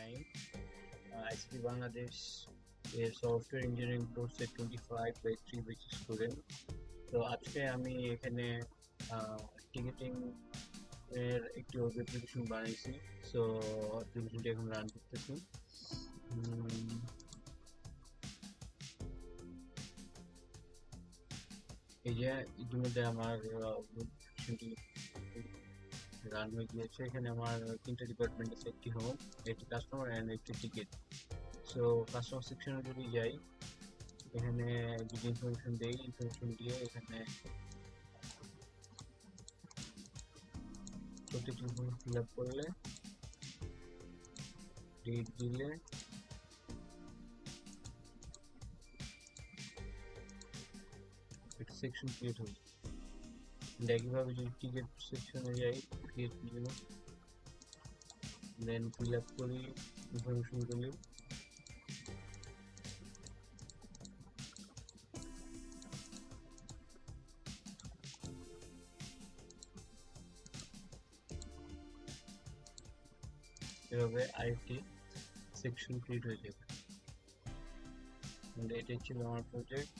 Time. ICT Bangladesh এর software engineering কোর্সের 25/3 batch student. তো আজকে আমি এখানে টিকেটিং এর একটি ওয়েব অ্যাপ্লিকেশন বানাইছি। সো অ্যাপ্লিকেশনটি এখন রান করতেছি। এই যে ইতিমধ্যে আমার অ্যাপ্লিকেশনটি রান হয়ে গিয়েছে। এখানে আমার তিনটা ডিপার্টমেন্ট আছে, একটি হোম, একটি কাস্টমার অ্যান্ড একটি টিকিট। সো কাস্টমার সেকশনে যদি যাই, এখানে যদি ইনফরমেশন দেই, ইনফরমেশন দিয়ে এখানে প্রত্যেকটি ইনফরমেশন ফিল আপ করলে, ডেট দিলে একটা সেকশন ক্রিয়েট হবে। একইভাবে যদি টিকিট সেকশনে যাই, ক্রিয়েট নিউ, দেন ফিল আপ করি ইনফরমেশনগুলি, এভাবে আরেকটি সেকশন ক্রিয়েট হয়ে যাবে। এটাই ছিল আমার প্রজেক্ট।